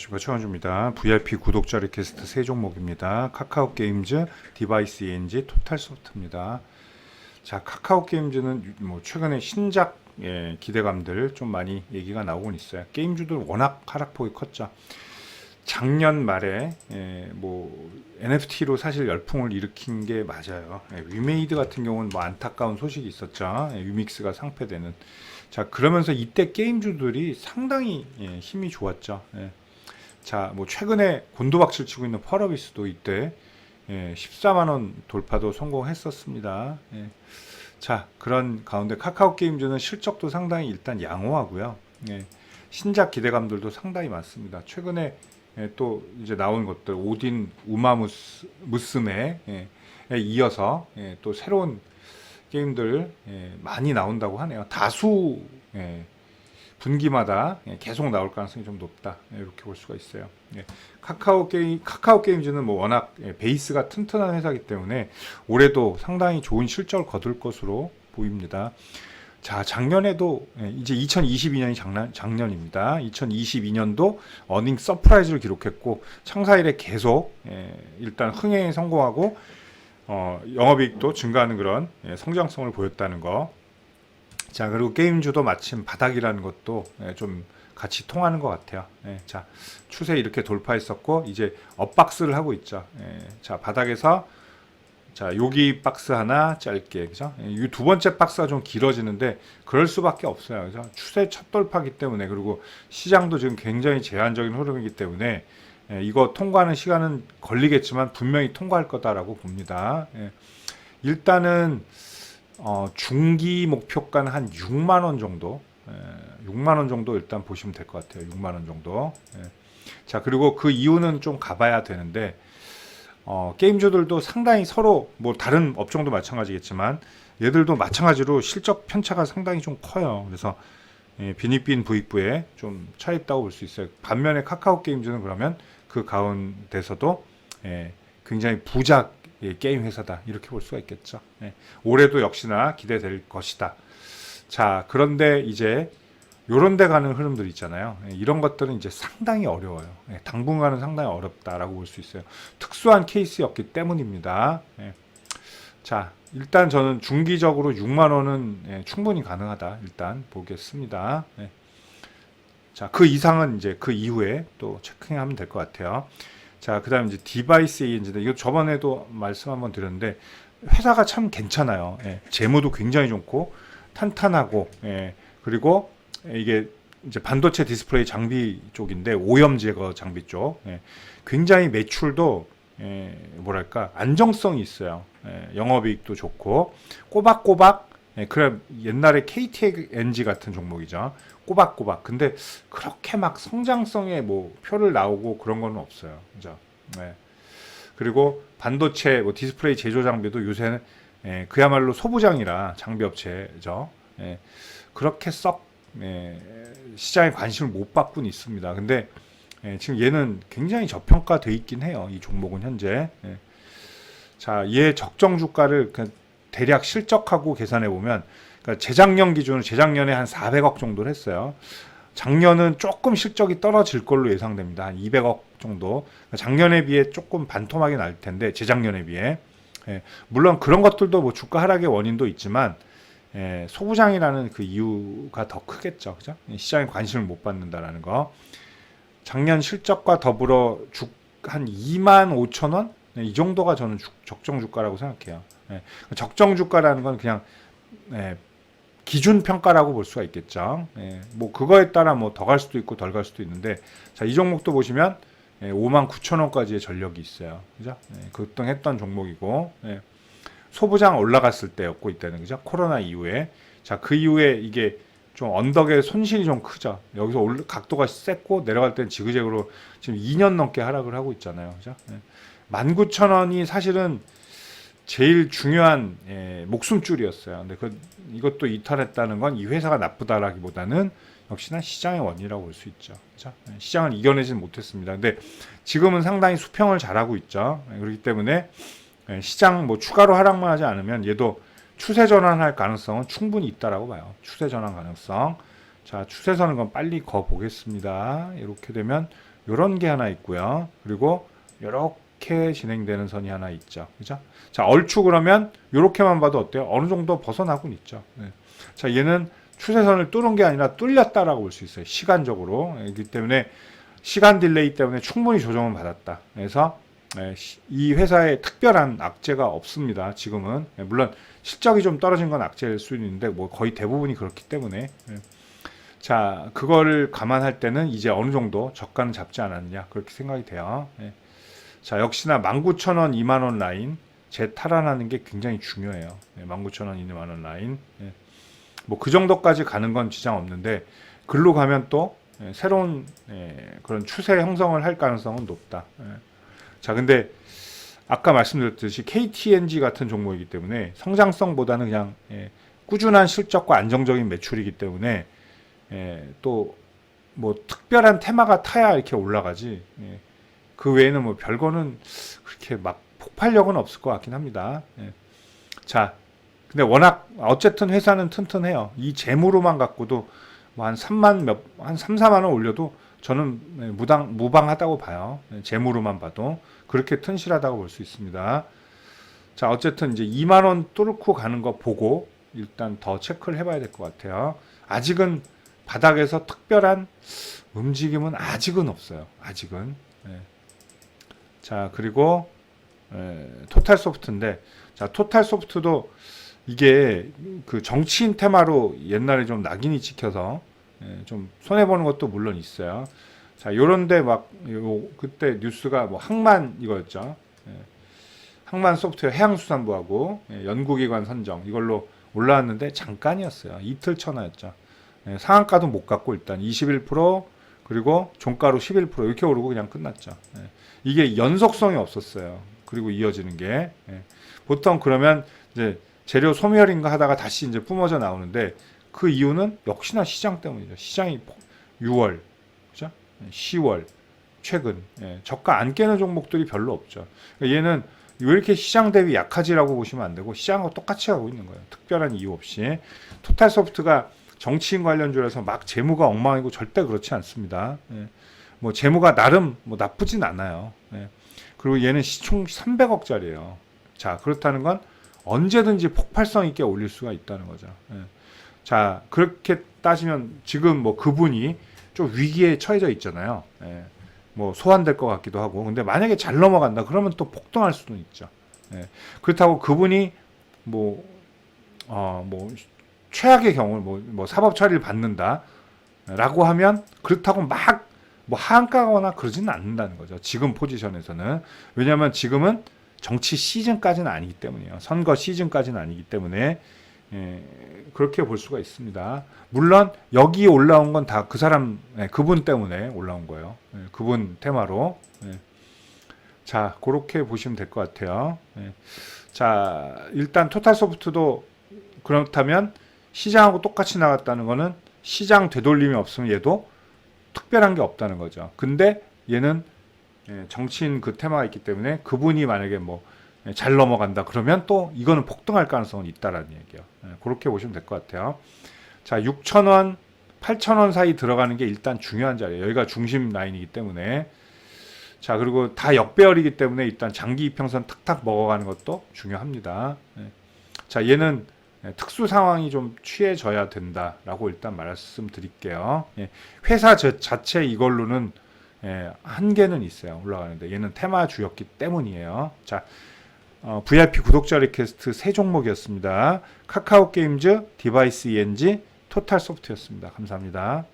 안녕하십니까, 최원주입니다. VIP 구독자 리퀘스트 세 종목입니다. 카카오 게임즈, 디바이스 ENG, 토탈 소프트입니다. 자, 카카오 게임즈는 뭐 최근에 신작 기대감들 좀 많이 얘기가 나오곤 있어요. 게임주들 워낙 하락폭이 컸죠. 작년 말에 뭐 NFT로 사실 열풍을 일으킨 게 맞아요. 위메이드 같은 경우는 뭐 안타까운 소식이 있었죠. 유믹스가 상폐되는. 자, 그러면서 이때 게임주들이 상당히 힘이 좋았죠. 자, 뭐 최근에 곤두박질 치고 있는 펄어비스도 이때 14만 원 돌파도 성공했었습니다. 자, 그런 가운데 카카오 게임즈는 실적도 상당히 일단 양호하고요. 신작 기대감들도 상당히 많습니다. 최근에 또 이제 나온 것들 오딘 우마무스메에 이어서 또 새로운 게임들 많이 나온다고 하네요. 다수 분기마다 계속 나올 가능성이 좀 높다, 이렇게 볼 수가 있어요. 카카오 게임즈는 뭐 워낙 베이스가 튼튼한 회사이기 때문에 올해도 상당히 좋은 실적을 거둘 것으로 보입니다. 자, 작년에도 이제 2022년이 작년입니다. 2022년도 어닝 서프라이즈를 기록했고 창사 이래 계속 일단 흥행에 성공하고 영업이익도 증가하는 그런 성장성을 보였다는 거. 자, 그리고 게임주도 마침 바닥이라는 것도 좀 같이 통하는 것 같아요. 자, 추세 이렇게 돌파했었고 이제 업박스를 하고 있죠. 자, 바닥에서 자, 여기 박스 하나 짧게, 그죠? 이 두 번째 박스가 좀 길어지는데 그럴 수밖에 없어요. 그죠? 추세 첫 돌파기 때문에, 그리고 시장도 지금 굉장히 제한적인 흐름이기 때문에 이거 통과하는 시간은 걸리겠지만 분명히 통과할 거다라고 봅니다. 일단은 중기 목표가는 한 6만 원 정도, 6만 원 정도 일단 보시면 될 것 같아요. 6만 원 정도. 자, 그리고 그 이유는 좀 가봐야 되는데 게임주들도 상당히 서로 뭐 다른 업종도 마찬가지겠지만 얘들도 마찬가지로 실적 편차가 상당히 좀 커요. 그래서 빈익빈 부익부에 좀 차 있다고 볼 수 있어요. 반면에 카카오 게임즈는 그러면 그 가운데서도 굉장히 부자 게임 회사다, 이렇게 볼 수가 있겠죠. 올해도 역시나 기대될 것이다. 자, 그런데 이제 요런 데 가는 흐름들 있잖아요. 이런 것들은 이제 상당히 어려워요. 당분간은 상당히 어렵다라고 볼 수 있어요. 특수한 케이스였기 때문입니다. 자, 일단 저는 중기적으로 6만 원은 충분히 가능하다, 일단 보겠습니다. 자, 그 이상은 이제 그 이후에 또 체크하면 될 것 같아요. 자, 그 다음에 이제 디바이스 ENG인데, 이거 저번에도 말씀 한번 드렸는데, 회사가 참 괜찮아요. 재무도 굉장히 좋고, 탄탄하고, 그리고 이게 이제 반도체 디스플레이 장비 쪽인데, 오염 제거 장비 쪽. 굉장히 매출도, 뭐랄까, 안정성이 있어요. 영업이익도 좋고, 꼬박꼬박, 그래, 옛날에 KTNG 같은 종목이죠. 꼬박꼬박. 근데 그렇게 막 성장성에 뭐 표를 나오고 그런 건 없어요. 그죠? 그리고 반도체 뭐 디스플레이 제조 장비도 요새는 그야말로 소부장이라 장비 업체죠. 그렇게 썩 시장에 관심을 못 받고는 있습니다. 근데 지금 얘는 굉장히 저평가돼 있긴 해요. 이 종목은 현재. 자, 얘 적정 주가를 대략 실적하고 계산해 보면, 그러니까 재작년 기준으로 재작년에 한 400억 정도를 했어요. 작년은 조금 실적이 떨어질 걸로 예상됩니다. 한 200억 정도. 그러니까 작년에 비해 조금 반토막이 날 텐데, 재작년에 비해. 물론 그런 것들도 뭐 주가 하락의 원인도 있지만, 소부장이라는 그 이유가 더 크겠죠. 그죠? 시장에 관심을 못 받는다라는 거. 작년 실적과 더불어 한 2만 5천 원? 이 정도가 저는 적정 주가라고 생각해요. 적정 주가라는 건 그냥 기준 평가라고 볼 수가 있겠죠. 뭐 그거에 따라 뭐 더 갈 수도 있고 덜 갈 수도 있는데, 자, 이 종목도 보시면 5만 9천 원까지의 전력이 있어요. 그죠? 급등했던 종목이고, 소부장 올라갔을 때였고 이때는, 그죠? 코로나 이후에. 자, 그 이후에 이게 좀 언덕의 손실이 좀 크죠. 여기서 각도가 셌고 내려갈 때는 지그재그로 지금 2년 넘게 하락을 하고 있잖아요. 그죠? 19,000원이 사실은 제일 중요한 목숨줄이었어요. 근데 이것도 이탈했다는 건 이 회사가 나쁘다라기보다는 역시나 시장의 원인이라고 볼 수 있죠. 그렇죠? 시장을 이겨내지는 못했습니다. 근데 지금은 상당히 수평을 잘하고 있죠. 그렇기 때문에 시장 뭐 추가로 하락만 하지 않으면 얘도 추세 전환할 가능성은 충분히 있다라고 봐요. 추세 전환 가능성. 자, 추세선은 건 빨리 거 보겠습니다. 이렇게 되면 요런 게 하나 있고요. 그리고 요렇게 진행되는 선이 하나 있죠. 그죠? 자, 얼추 그러면 요렇게만 봐도 어때요? 어느 정도 벗어나곤 있죠. 네. 자, 얘는 추세선을 뚫은 게 아니라 뚫렸다라고 볼 수 있어요. 시간적으로. 그렇기 때문에 시간 딜레이 때문에 충분히 조정을 받았다. 그래서 이 회사에 특별한 악재가 없습니다. 지금은. 물론 실적이 좀 떨어진 건 악재일 수 있는데 뭐 거의 대부분이 그렇기 때문에. 자, 그거를 감안할 때는 이제 어느 정도 저가는 잡지 않았냐 그렇게 생각이 돼요. 자, 역시나 19,000원, 20,000원 라인 재탈환하는 게 굉장히 중요해요. 19,000원, 20,000원 라인. 뭐 그 정도까지 가는 건 지장 없는데 글로 가면 또 새로운 그런 추세 형성을 할 가능성은 높다. 자, 근데 아까 말씀드렸듯이 KTNG 같은 종목이기 때문에 성장성보다는 그냥 꾸준한 실적과 안정적인 매출이기 때문에 또 뭐 특별한 테마가 타야 이렇게 올라가지 그 외에는 뭐 별거는 그렇게 막 폭발력은 없을 것 같긴 합니다. 자, 근데 워낙 어쨌든 회사는 튼튼해요. 이 재무로만 갖고도 뭐 한 3만 한 3, 4만 원 올려도 저는 무방하다고 봐요. 재무로만 봐도 그렇게 튼실하다고 볼 수 있습니다. 자, 어쨌든 이제 2만 원 뚫고 가는 거 보고 일단 더 체크를 해봐야 될 것 같아요. 아직은 바닥에서 특별한 움직임은 아직은 없어요. 아직은. 자, 그리고 토탈소프트인데, 자, 토탈소프트도 이게 그 정치인 테마로 옛날에 좀 낙인이 찍혀서 좀 손해 보는 것도 물론 있어요. 자, 요런데 막 그때 뉴스가 뭐 항만 이거였죠. 항만 소프트웨어 해양수산부하고 연구기관 선정 이걸로 올라왔는데 잠깐이었어요. 이틀 천하였죠. 상한가도 못 갔고 일단 21% 그리고 종가로 11% 이렇게 오르고 그냥 끝났죠. 이게 연속성이 없었어요. 그리고 이어지는 게 보통 그러면 이제 재료 소멸인가 하다가 다시 이제 뿜어져 나오는데 그 이유는 역시나 시장 때문이죠. 시장이 6월, 그죠? 10월 최근 저가 안 깨는 종목들이 별로 없죠. 그러니까 얘는 왜 이렇게 시장 대비 약하지라고 보시면 안 되고 시장하고 똑같이 가고 있는 거예요. 특별한 이유 없이. 토탈소프트가 정치인 관련주라서 막 재무가 엉망이고 절대 그렇지 않습니다. 뭐 재무가 나름 뭐 나쁘진 않아요. 그리고 얘는 시총 300억짜리예요. 자, 그렇다는 건 언제든지 폭발성 있게 올릴 수가 있다는 거죠. 자, 그렇게 따지면 지금 뭐 그분이 좀 위기에 처해져 있잖아요. 뭐 소환될 것 같기도 하고. 근데 만약에 잘 넘어간다 그러면 또 폭등할 수도 있죠. 그렇다고 그분이 뭐 최악의 경우 뭐 사법 처리를 받는다라고 하면 그렇다고 막 뭐 하한가거나 그러지는 않는다는 거죠. 지금 포지션에서는. 왜냐하면 지금은 정치 시즌까지는 아니기 때문이에요. 선거 시즌까지는 아니기 때문에 그렇게 볼 수가 있습니다. 물론 여기 올라온 건 다 그 사람 그분 때문에 올라온 거예요. 그분 테마로. 자, 그렇게 보시면 될 것 같아요. 자, 일단 토탈소프트도 그렇다면 시장하고 똑같이 나갔다는 거는 시장 되돌림이 없으면 얘도 특별한 게 없다는 거죠. 근데 얘는 정치인 그 테마가 있기 때문에 그분이 만약에 뭐 잘 넘어간다 그러면 또 이거는 폭등할 가능성은 있다라는 얘기예요. 그렇게 보시면 될 것 같아요. 자, 6,000원, 8,000원 사이 들어가는 게 일단 중요한 자리예요. 여기가 중심 라인이기 때문에. 자, 그리고 다 역배열이기 때문에 일단 장기 이평선 탁탁 먹어가는 것도 중요합니다. 자, 얘는 특수 상황이 좀 취해져야 된다라고 일단 말씀드릴게요. 회사 자체 이걸로는 한계는 있어요. 올라가는데 얘는 테마주였기 때문이에요. 자, VIP 구독자 리퀘스트 3종목이었습니다. 카카오게임즈, 디바이스 ENG, 토탈소프트였습니다. 감사합니다.